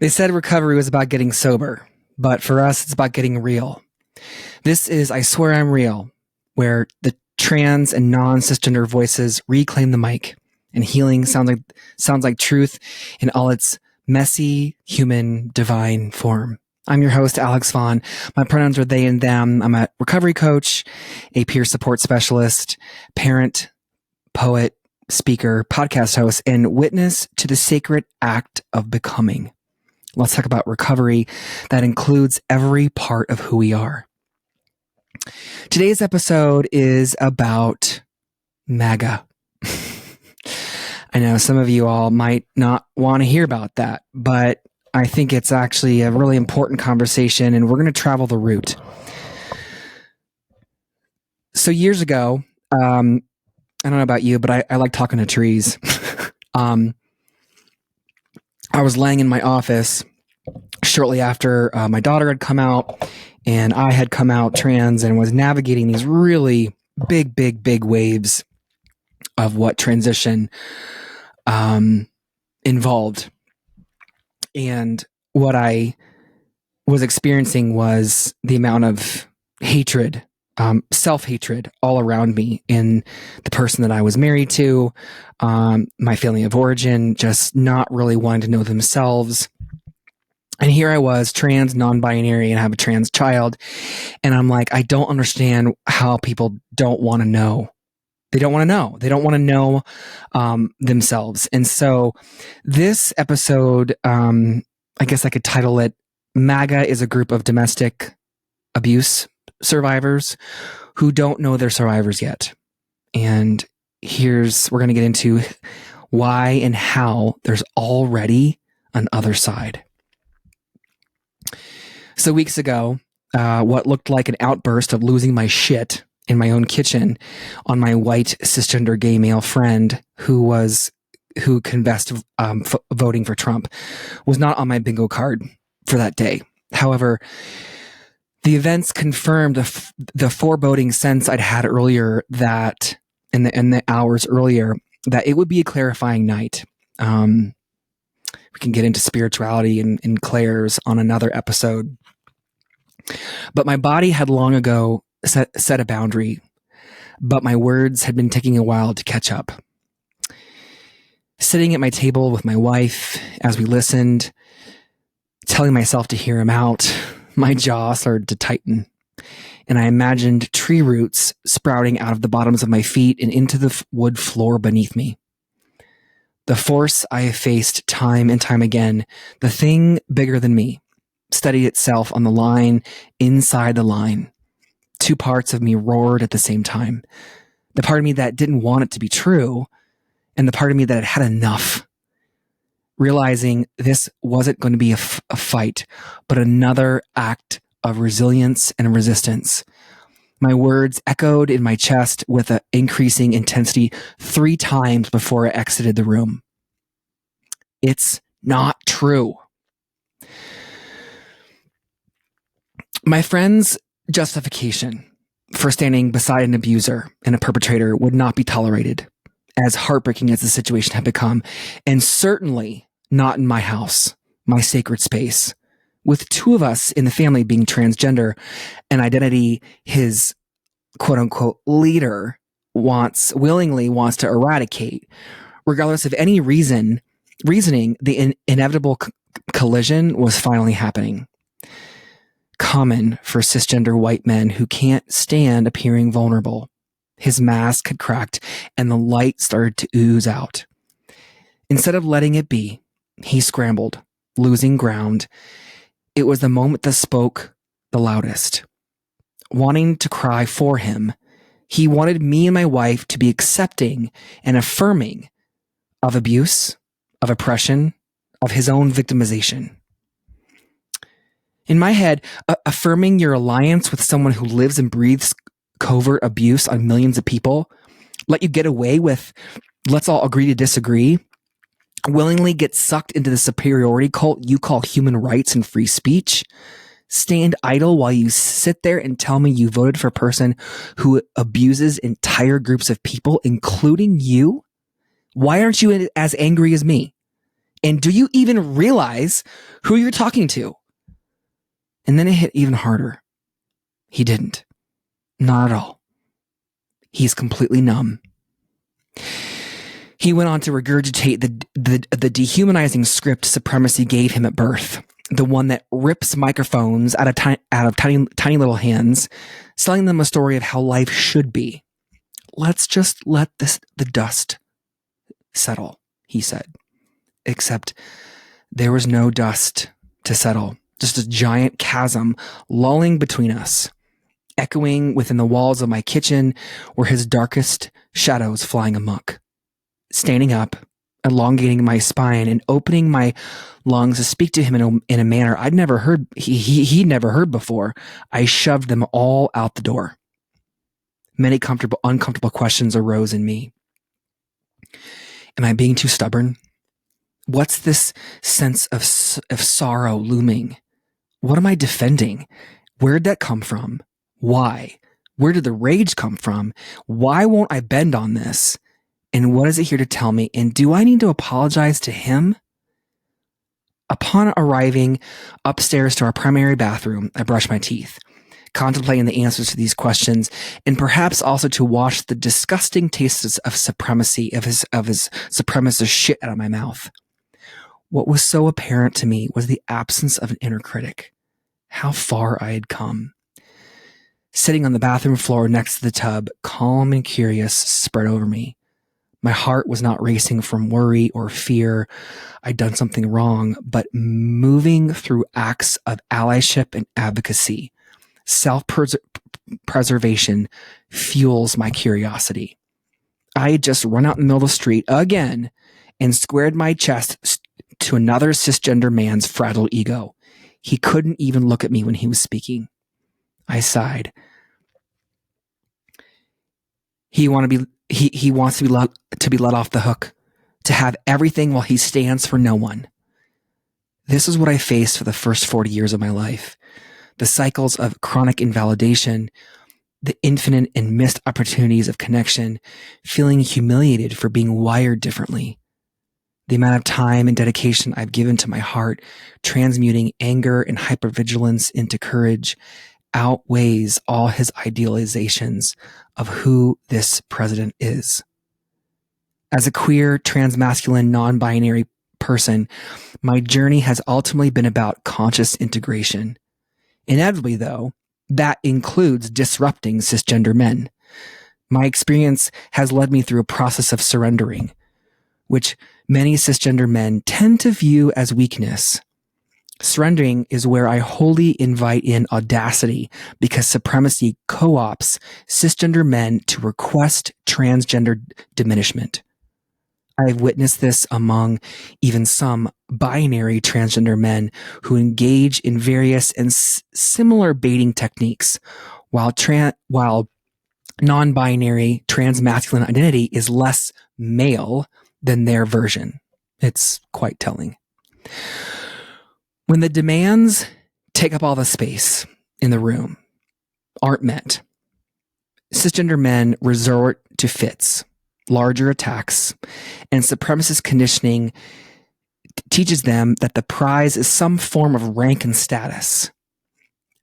They said recovery was about getting sober, but for us, it's about getting real. This is I Swear I'm Real, where the trans and non-cisgender voices reclaim the mic, and healing sounds like truth in all its messy, human, divine form. I'm your host, Alex Vaughn. My pronouns are they and them. I'm a recovery coach, a peer support specialist, parent, poet, speaker, podcast host, and witness to the sacred act of becoming. Let's talk about recovery that includes every part of who we are. Today's episode is about MAGA. I know some of you all might not want to hear about that, but I think it's actually a really important conversation, and we're going to travel the route. So years ago, I don't know about you, but I like talking to trees. I was laying in my office shortly after my daughter had come out and I had come out trans, and was navigating these really big waves of what transition involved. And what I was experiencing was the amount of hatred, self-hatred all around me in the person that I was married to, my family of origin, just not really wanting to know themselves. And here I was, trans, non-binary, and I have a trans child. And I'm like, I don't understand how people don't want to know. They don't want to know. They don't want to know themselves. And so this episode, I guess I could title it, MAGA is a group of domestic abuse survivors who don't know they're survivors yet. And we're going to get into why and how there's already an other side. So weeks ago, what looked like an outburst of losing my shit in my own kitchen on my white cisgender gay male friend who confessed voting for Trump was not on my bingo card for that day. However, the events confirmed the foreboding sense I'd had earlier, that in the hours earlier, that it would be a clarifying night. We can get into spirituality and clairs on another episode. But my body had long ago set a boundary, but my words had been taking a while to catch up. Sitting at my table with my wife as we listened, telling myself to hear him out, my jaw started to tighten, and I imagined tree roots sprouting out of the bottoms of my feet and into the wood floor beneath me. The force I have faced time and time again, the thing bigger than me, steadied itself on the line inside the line. Two parts of me roared at the same time. The part of me that didn't want it to be true, and the part of me that had enough. Realizing this wasn't going to be a fight, but another act of resilience and resistance. My words echoed in my chest with an increasing intensity 3 times before I exited the room. It's not true. My friend's justification for standing beside an abuser and a perpetrator would not be tolerated, as heartbreaking as the situation had become, and certainly not in my house, my sacred space. With 2 of us in the family being transgender, an identity his quote-unquote leader willingly wants to eradicate, regardless of any reasoning, the inevitable collision was finally happening. Common for cisgender white men who can't stand appearing vulnerable. His mask had cracked and the light started to ooze out. Instead of letting it be, he scrambled, losing ground. It was the moment that spoke the loudest. Wanting to cry for him, he wanted me and my wife to be accepting and affirming of abuse, of oppression, of his own victimization. In my head, affirming your alliance with someone who lives and breathes covert abuse on millions of people, let you get away with, let's all agree to disagree, willingly get sucked into the superiority cult you call human rights and free speech, stand idle while you sit there and tell me you voted for a person who abuses entire groups of people, including you? Why aren't you as angry as me? And do you even realize who you're talking to? And then it hit even harder. He didn't. Not at all. He's completely numb. He went on to regurgitate the dehumanizing script supremacy gave him at birth, the one that rips microphones out of tiny little hands, selling them a story of how life should be. Let's just let the dust settle, he said. Except there was no dust to settle, just a giant chasm lulling between us, echoing within the walls of my kitchen were his darkest shadows flying amok. Standing up, elongating my spine, and opening my lungs to speak to him in a manner I'd never heard, he'd never heard before, I shoved them all out the door. Many uncomfortable questions arose in me. Am I being too stubborn? What's this sense of sorrow looming? What am I defending? Where'd that come from? Why? Where did the rage come from? Why won't I bend on this? And what is it here to tell me? And do I need to apologize to him? Upon arriving upstairs to our primary bathroom, I brushed my teeth, contemplating the answers to these questions, and perhaps also to wash the disgusting tastes of supremacy, of his supremacist shit out of my mouth. What was so apparent to me was the absence of an inner critic. How far I had come. Sitting on the bathroom floor next to the tub, calm and curious, spread over me. My heart was not racing from worry or fear I'd done something wrong, but moving through acts of allyship and advocacy. Self-preservation fuels my curiosity. I had just run out in the middle of the street again and squared my chest to another cisgender man's fragile ego. He couldn't even look at me when he was speaking. I sighed. He wants to be let off the hook, to have everything while he stands for no one. This is what I faced for the first 40 years of my life. The cycles of chronic invalidation, the infinite and missed opportunities of connection, feeling humiliated for being wired differently. The amount of time and dedication I've given to my heart, transmuting anger and hypervigilance into courage, outweighs all his idealizations of who this president is. As a queer, transmasculine, non-binary person, my journey has ultimately been about conscious integration. Inevitably, though, that includes disrupting cisgender men. My experience has led me through a process of surrendering, which many cisgender men tend to view as weakness. Surrendering is where I wholly invite in audacity because supremacy co-opts cisgender men to request transgender diminishment. I've witnessed this among even some binary transgender men who engage in various and similar baiting techniques, while non-binary transmasculine identity is less male than their version. It's quite telling. When the demands take up all the space in the room aren't met, cisgender men resort to fits, larger attacks, and supremacist conditioning teaches them that the prize is some form of rank and status,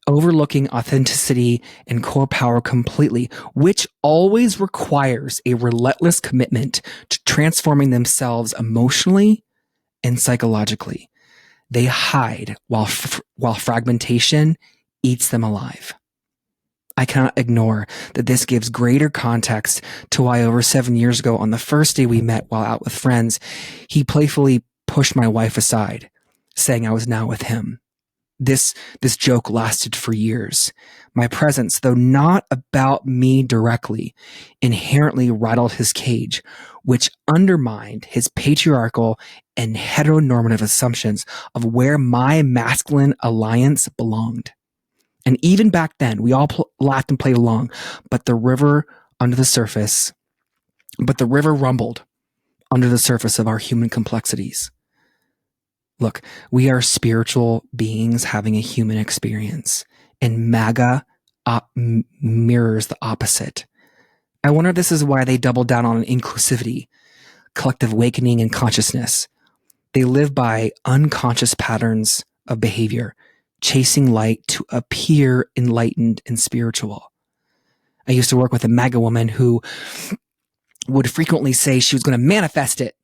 overlooking authenticity and core power completely, which always requires a relentless commitment to transforming themselves emotionally and psychologically. They hide while fragmentation eats them alive. I cannot ignore that this gives greater context to why over 7 years ago, on the first day we met while out with friends, he playfully pushed my wife aside, saying I was now with him. This joke lasted for years. My presence, though not about me directly, inherently rattled his cage, which undermined his patriarchal and heteronormative assumptions of where my masculine alliance belonged. And even back then, we all laughed and played along, but the river rumbled under the surface of our human complexities. Look, we are spiritual beings having a human experience, and MAGA mirrors the opposite. I wonder if this is why they double down on inclusivity, collective awakening, and consciousness. They live by unconscious patterns of behavior, chasing light to appear enlightened and spiritual. I used to work with a MAGA woman who would frequently say she was going to manifest it,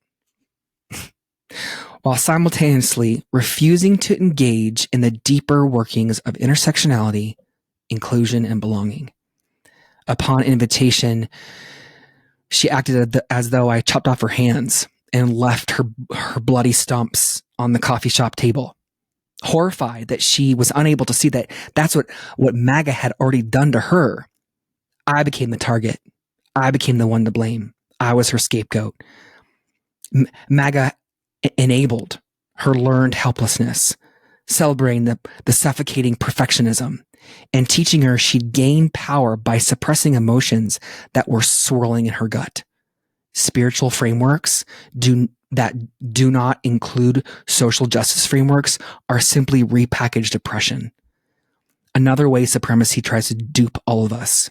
while simultaneously refusing to engage in the deeper workings of intersectionality, inclusion, and belonging. Upon invitation, she acted as though I chopped off her hands and left her bloody stumps on the coffee shop table. Horrified that she was unable to see that that's what MAGA had already done to her, I became the target. I became the one to blame. I was her scapegoat. MAGA enabled her learned helplessness, celebrating the suffocating perfectionism, and teaching her she'd gain power by suppressing emotions that were swirling in her gut. Spiritual frameworks that do not include social justice frameworks are simply repackaged oppression. Another way supremacy tries to dupe all of us.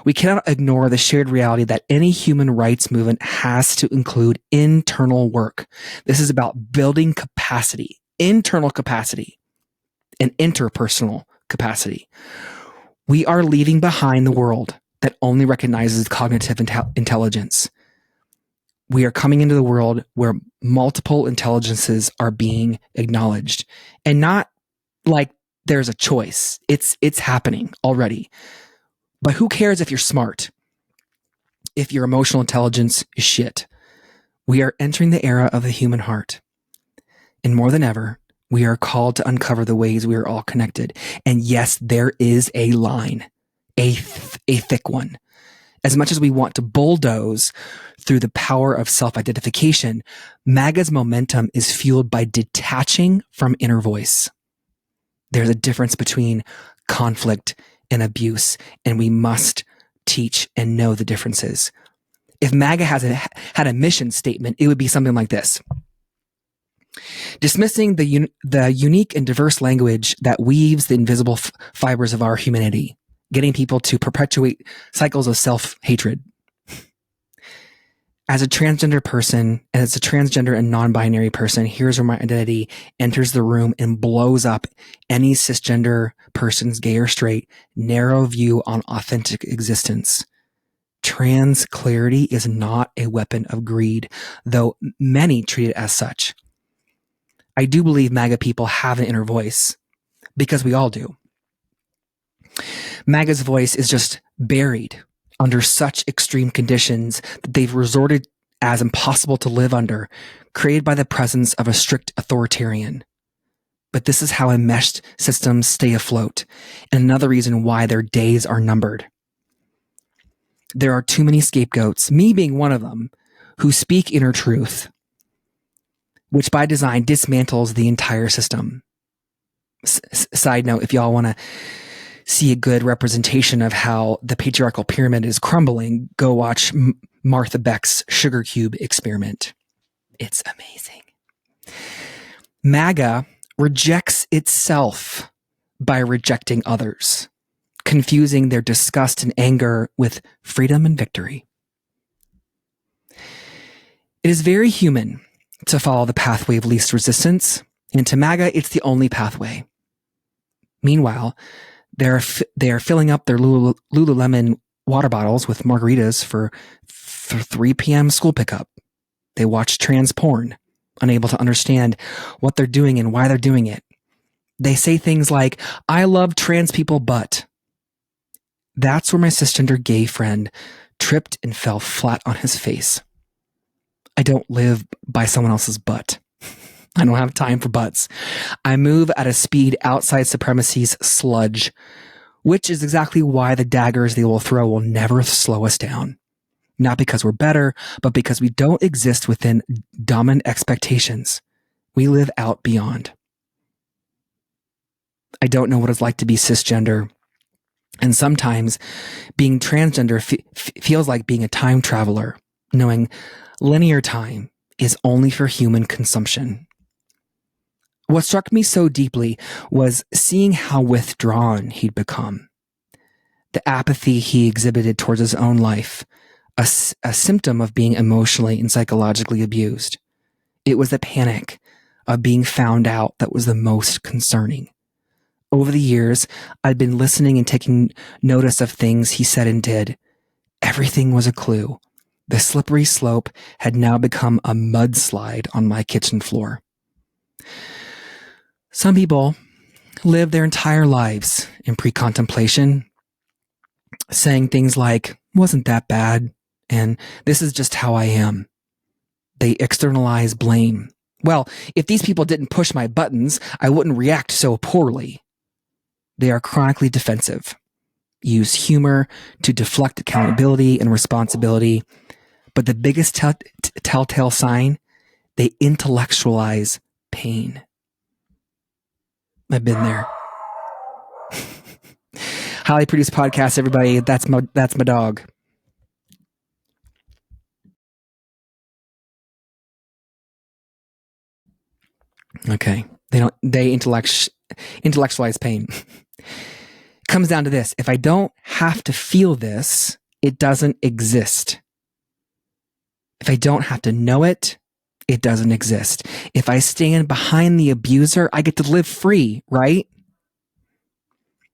We cannot ignore the shared reality that any human rights movement has to include internal work. This is about building capacity, internal capacity, and interpersonal capacity. We are leaving behind the world that only recognizes cognitive intelligence. We are coming into the world where multiple intelligences are being acknowledged, and not like there's a choice. It's happening already. But who cares if you're smart? If your emotional intelligence is shit. We are entering the era of the human heart. And more than ever, we are called to uncover the ways we are all connected. And yes, there is a line, a thick one. As much as we want to bulldoze through the power of self-identification, MAGA's momentum is fueled by detaching from inner voice. There's a difference between conflict and abuse, and we must teach and know the differences. If MAGA had a mission statement, it would be something like this. Dismissing the unique and diverse language that weaves the invisible fibers of our humanity, getting people to perpetuate cycles of self-hatred. As a transgender person, as a transgender and non-binary person, here's where my identity enters the room and blows up any cisgender person's, gay or straight, narrow view on authentic existence. Trans clarity is not a weapon of greed, though many treat it as such. I do believe MAGA people have an inner voice, because we all do. MAGA's voice is just buried under such extreme conditions that they've resorted as impossible to live under, created by the presence of a strict authoritarian. But this is how enmeshed systems stay afloat, and another reason why their days are numbered. There are too many scapegoats, me being one of them, who speak inner truth, which by design dismantles the entire system. Side note, if y'all want to see a good representation of how the patriarchal pyramid is crumbling, go watch Martha Beck's Sugar Cube experiment. It's amazing. MAGA rejects itself by rejecting others, confusing their disgust and anger with freedom and victory. It is very human to follow the pathway of least resistance, and to MAGA, it's the only pathway. Meanwhile, they are filling up their Lululemon water bottles with margaritas for 3 p.m. school pickup. They watch trans porn, unable to understand what they're doing and why they're doing it. They say things like, "I love trans people, but..." That's where my cisgender gay friend tripped and fell flat on his face. I don't live by someone else's butt. I don't have time for butts. I move at a speed outside supremacy's sludge, which is exactly why the daggers they will throw will never slow us down. Not because we're better, but because we don't exist within dominant expectations. We live out beyond. I don't know what it's like to be cisgender, and sometimes being transgender feels like being a time traveler, knowing linear time is only for human consumption. What struck me so deeply was seeing how withdrawn he'd become. The apathy he exhibited towards his own life, a symptom of being emotionally and psychologically abused. It was the panic of being found out that was the most concerning. Over the years, I'd been listening and taking notice of things he said and did. Everything was a clue. The slippery slope had now become a mudslide on my kitchen floor. Some people live their entire lives in pre-contemplation, saying things like, wasn't that bad, and this is just how I am. They externalize blame. Well, if these people didn't push my buttons, I wouldn't react so poorly. They are chronically defensive, use humor to deflect accountability and responsibility. But the biggest telltale sign, they intellectualize pain. I've been there. Highly produced podcast, everybody. That's my dog. Okay. They intellectualize pain. It comes down to this. If I don't have to feel this, it doesn't exist. If I don't have to know it, it doesn't exist. If I stand behind the abuser, I get to live free, right?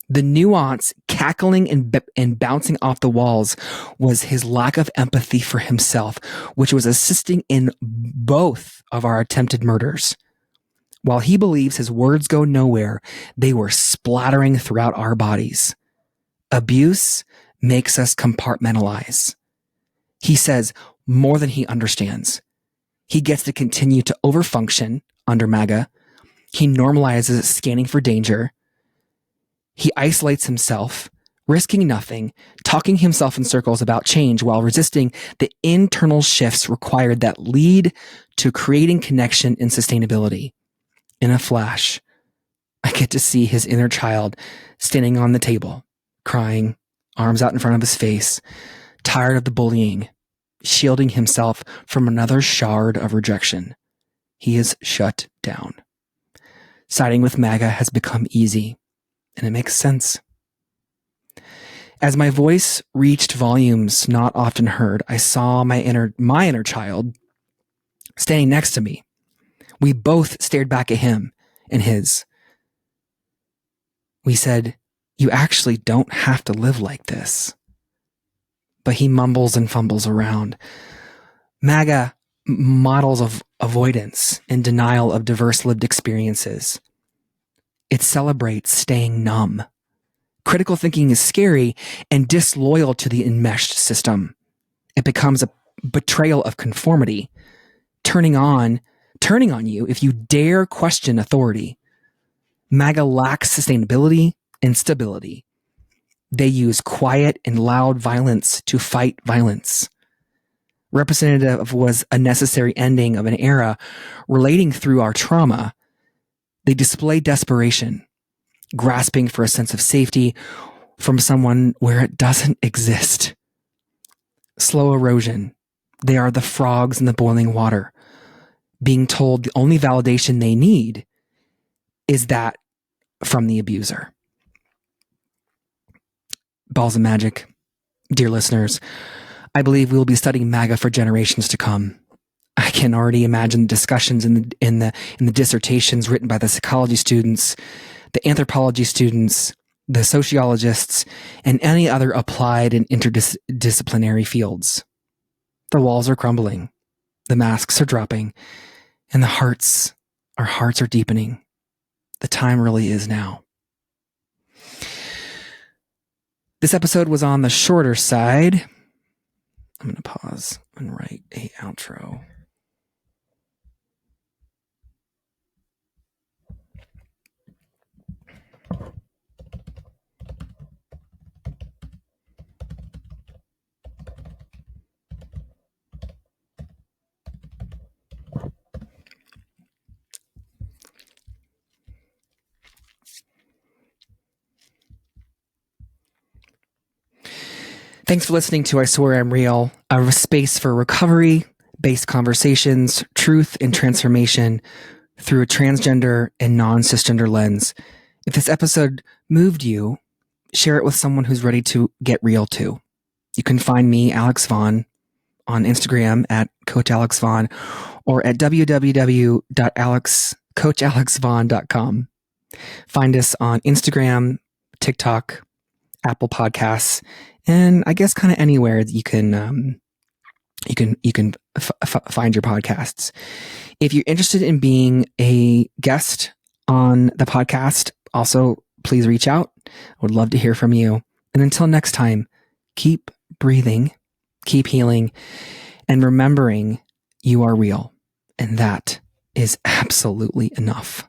The nuance, cackling and bouncing off the walls, was his lack of empathy for himself, which was assisting in both of our attempted murders. While he believes his words go nowhere, they were splattering throughout our bodies. Abuse makes us compartmentalize. He says more than he understands. He gets to continue to overfunction under MAGA. He normalizes scanning for danger. He isolates himself, risking nothing, talking himself in circles about change while resisting the internal shifts required that lead to creating connection and sustainability. In a flash, I get to see his inner child standing on the table, crying, arms out in front of his face, tired of the bullying, shielding himself from another shard of rejection. He is shut down. Siding with MAGA has become easy, and it makes sense. As my voice reached volumes not often heard, I saw my inner child standing next to me. We both stared back at him and his. We said, "You actually don't have to live like this." But he mumbles and fumbles around. MAGA models of avoidance and denial of diverse lived experiences. It celebrates staying numb. Critical thinking is scary and disloyal to the enmeshed system. It becomes a betrayal of conformity, turning on you if you dare question authority. MAGA lacks sustainability and stability. They use quiet and loud violence to fight violence. Representative was a necessary ending of an era relating through our trauma. They display desperation, grasping for a sense of safety from someone where it doesn't exist. Slow erosion. They are the frogs in the boiling water, being told the only validation they need is that from the abuser. Balls of magic. Dear listeners, I believe we will be studying MAGA for generations to come. I can already imagine discussions in the dissertations written by the psychology students, the anthropology students, the sociologists, and any other applied and interdisciplinary fields. The walls are crumbling, the masks are dropping, and our hearts are deepening. The time really is now. This episode was on the shorter side. I'm going to pause and write an outro. Thanks for listening to I Swear I'm Real, a space for recovery-based conversations, truth, and transformation through a transgender and non-cisgender lens. If this episode moved you, share it with someone who's ready to get real too. You can find me, Alex Vaughn, on Instagram at Coach Alex Vaughn or at www.coachalexvaughn.com. Find us on Instagram, TikTok, Apple Podcasts, and I guess kind of anywhere that you can find your podcasts. If you're interested in being a guest on the podcast, also please reach out. I would love to hear from you. And until next time, keep breathing, keep healing, and remembering you are real. And that is absolutely enough.